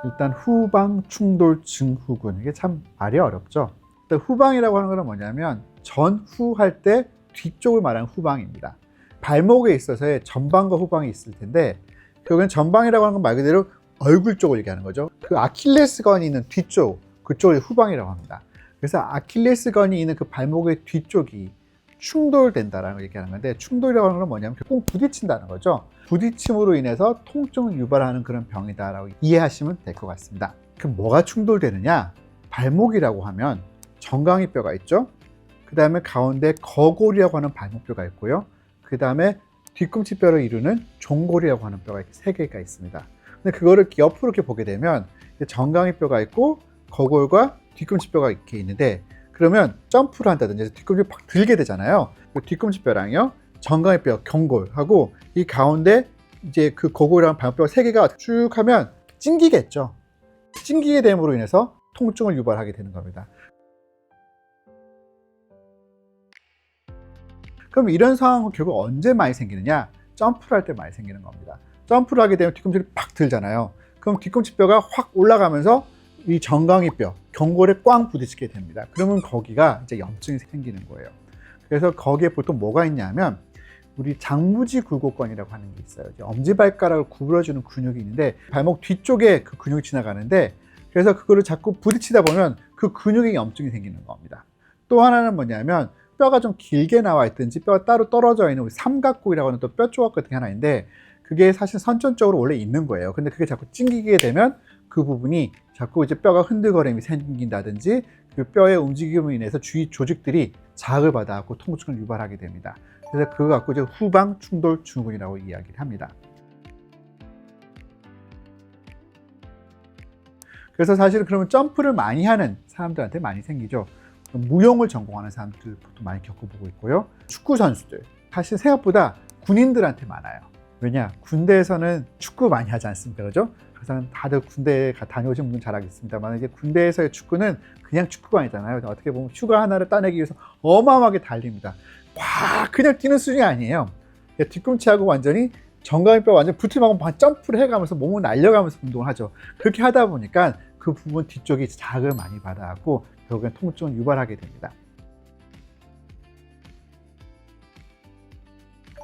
일단 후방 충돌 증후군, 이게 참 말이 어렵죠. 일단 후방이라고 하는 것은 뭐냐면 전후 할 때 뒤쪽을 말하는 후방입니다. 발목에 있어서의 전방과 후방이 있을 텐데, 결국엔 전방이라고 하는 건 말 그대로 얼굴 쪽을 얘기하는 거죠. 그 아킬레스건이 있는 뒤쪽, 그쪽을 후방이라고 합니다. 그래서 아킬레스건이 있는 그 발목의 뒤쪽이 충돌된다라는 걸 얘기하는 건데, 충돌이라고 하는 건 뭐냐면 꼭 부딪힌다는 거죠. 부딪힘으로 인해서 통증을 유발하는 그런 병이다라고 이해하시면 될 것 같습니다. 그럼 뭐가 충돌되느냐? 발목이라고 하면 정강이뼈가 있죠. 그 다음에 가운데 거골이라고 하는 발목뼈가 있고요. 그 다음에 뒤꿈치뼈를 이루는 종골이라고 하는 뼈가 이렇게 세 개가 있습니다. 근데 그거를 옆으로 이렇게 보게 되면 정강이뼈가 있고 거골과 뒤꿈치뼈가 이렇게 있는데, 그러면 점프를 한다든지 뒤꿈치를 팍 들게 되잖아요. 그 뒤꿈치뼈랑요, 정강이뼈, 경골하고 이 가운데 이제 그 거골이라는 발목뼈 세 개가 쭉 하면 찡기겠죠. 찡기게 됨으로 인해서 통증을 유발하게 되는 겁니다. 그럼 이런 상황은 결국 언제 많이 생기느냐? 점프를 할 때 많이 생기는 겁니다. 점프를 하게 되면 뒤꿈치를 팍 들잖아요. 그럼 뒤꿈치뼈가 확 올라가면서 이 정강이뼈, 경골에 꽝 부딪히게 됩니다. 그러면 거기가 이제 염증이 생기는 거예요. 그래서 거기에 보통 뭐가 있냐면 우리 장무지 굴곡건이라고 하는 게 있어요. 엄지발가락을 구부러주는 근육이 있는데 발목 뒤쪽에 그 근육이 지나가는데, 그래서 그거를 자꾸 부딪히다 보면 그 근육에 염증이 생기는 겁니다. 또 하나는 뭐냐면 뼈가 좀 길게 나와 있든지 뼈가 따로 떨어져 있는 우리 삼각골이라고 하는 또 뼈 조각 같은 게 하나 있는데, 그게 사실 선천적으로 원래 있는 거예요. 근데 그게 자꾸 찡기게 되면 그 부분이 자꾸 이제 뼈가 흔들거림이 생긴다든지 그 뼈의 움직임으로 인해서 주위 조직들이 자극을 받아갖고 통증을 유발하게 됩니다. 그래서 그거 갖고 이제 후방 충돌 증후군이라고 이야기를 합니다. 그래서 사실은 그러면 점프를 많이 하는 사람들한테 많이 생기죠. 무용을 전공하는 사람들 보통 많이 겪어보고 있고요. 축구 선수들, 사실 생각보다 군인들한테 많아요. 왜냐? 군대에서는 축구 많이 하지 않습니까? 그죠? 그래서 다들 군대에 다녀오신 분들은 잘 알겠습니다만, 이제 군대에서의 축구는 그냥 축구가 아니잖아요. 어떻게 보면 휴가 하나를 따내기 위해서 어마어마하게 달립니다. 와, 그냥 뛰는 수준이 아니에요. 뒤꿈치하고 완전히 정강이뼈 완전 붙으면 점프를 해가면서 몸을 날려가면서 운동을 하죠. 그렇게 하다 보니까 그 부분 뒤쪽이 자극을 많이 받아갖고 결국엔 통증을 유발하게 됩니다.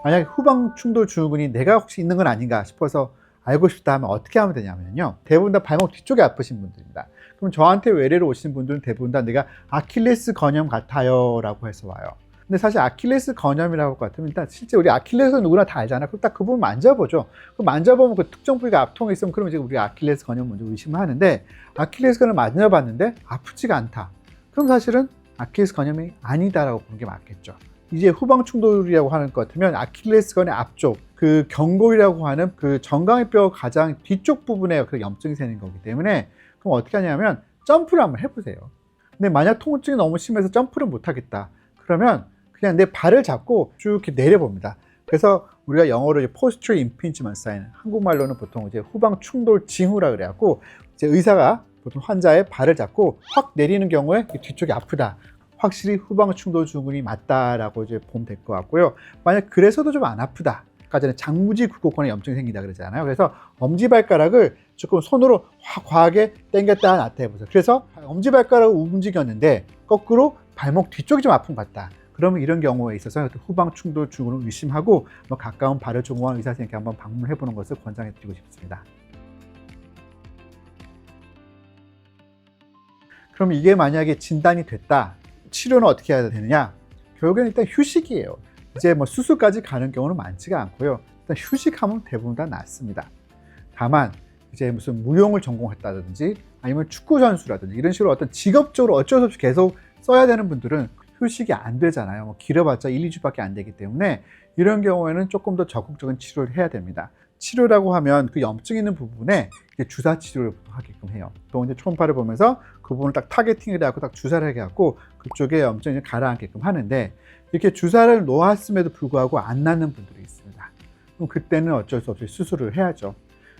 만약에 후방 충돌 증후군이 내가 혹시 있는 건 아닌가 싶어서 알고 싶다 하면 어떻게 하면 되냐면요, 대부분 다 발목 뒤쪽에 아프신 분들입니다. 그럼 저한테 외래로 오시는 분들은 대부분 다 내가 아킬레스 건염 같아요 라고 해서 와요. 근데 사실 아킬레스 건염이라고 같으면 일단 실제 우리 아킬레스 누구나 다 알잖아요. 그럼 딱 그 부분 만져보죠. 그 만져보면 그 특정 부위가 압통이 있으면 그러면 이제 우리 아킬레스 건염 먼저 의심을 하는데, 아킬레스 건염을 만져봤는데 아프지가 않다. 그럼 사실은 아킬레스 건염이 아니다라고 보는 게 맞겠죠. 이제 후방 충돌이라고 하는 것 같으면 아킬레스건의 앞쪽, 그 경골이라고 하는 그 정강이뼈 가장 뒤쪽 부분에 그 염증이 생기는 거기 때문에, 그럼 어떻게 하냐면 점프를 한번 해보세요. 근데 만약 통증이 너무 심해서 점프를 못 하겠다. 그러면 그냥 내 발을 잡고 쭉 이렇게 내려봅니다. 그래서 우리가 영어로 posterior impingement sign, 한국말로는 보통 이제 후방 충돌 징후라 그래갖고, 이제 의사가 보통 환자의 발을 잡고 확 내리는 경우에 뒤쪽이 아프다, 확실히 후방 충돌 증후군이 맞다라고 이제 보면 될 것 같고요. 만약 그래서도 좀 안 아프다, 아까 전에 장무지 굴곡건에 염증이 생긴다 그러잖아요. 그래서 엄지발가락을 조금 손으로 확 과하게 당겼다 놨다 해보세요. 그래서 엄지발가락을 움직였는데 거꾸로 발목 뒤쪽이 좀 아픈 것 같다. 그러면 이런 경우에 있어서 후방 충돌 증후군을 의심하고 가까운 발을 전공한 의사 선생님께 한번 방문해 보는 것을 권장해 드리고 싶습니다. 그럼 이게 만약에 진단이 됐다, 치료는 어떻게 해야 되느냐? 결국엔 일단 휴식이에요. 이제 뭐 수술까지 가는 경우는 많지가 않고요. 일단 휴식하면 대부분 다 낫습니다. 다만 이제 무슨 무용을 전공했다든지 아니면 축구 선수라든지 이런 식으로 어떤 직업적으로 어쩔 수 없이 계속 써야 되는 분들은 휴식이 안 되잖아요. 뭐 길어봤자 1, 2주밖에 안 되기 때문에 이런 경우에는 조금 더 적극적인 치료를 해야 됩니다. 치료라고 하면 그 염증 있는 부분에 주사 치료를 하게끔 해요. 또 이제 초음파를 보면서 그 부분을 딱 타겟팅을 해갖고 딱 주사를 해갖고 그쪽에 염증이 가라앉게끔 하는데, 이렇게 주사를 놓았음에도 불구하고 안 낫는 분들이 있습니다. 그럼 그때는 어쩔 수 없이 수술을 해야죠.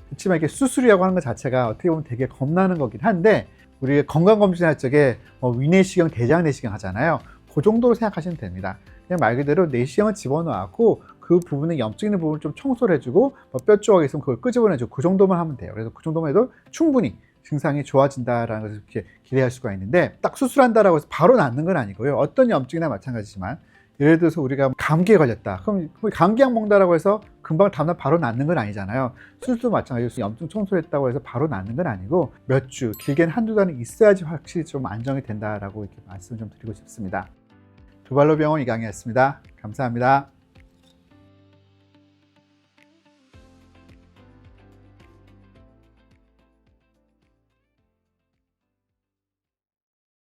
그렇지만 이게 수술이라고 하는 것 자체가 어떻게 보면 되게 겁나는 거긴 한데, 우리가 건강검진할 적에 위내시경, 대장내시경 하잖아요. 그 정도로 생각하시면 됩니다. 그냥 말 그대로 내시경을 집어넣고 그 부분에 염증 있는 부분을 좀 청소를 해주고 뼈 조각이 있으면 그걸 끄집어내주고 그 정도만 하면 돼요. 그래서 그 정도만 해도 충분히 증상이 좋아진다라는 것을 이렇게 기대할 수가 있는데, 딱 수술한다라고 해서 바로 낫는 건 아니고요. 어떤 염증이나 마찬가지지만, 예를 들어서 우리가 감기에 걸렸다. 그럼 감기약 먹는다라고 해서 금방 다음날 바로 낫는 건 아니잖아요. 수술도 마찬가지로 염증 청소를 했다고 해서 바로 낫는 건 아니고 몇 주, 길게는 한두 달은 있어야지 확실히 좀 안정이 된다라고 이렇게 말씀을 좀 드리고 싶습니다. 두발로 병원 이강이었습니다. 감사합니다.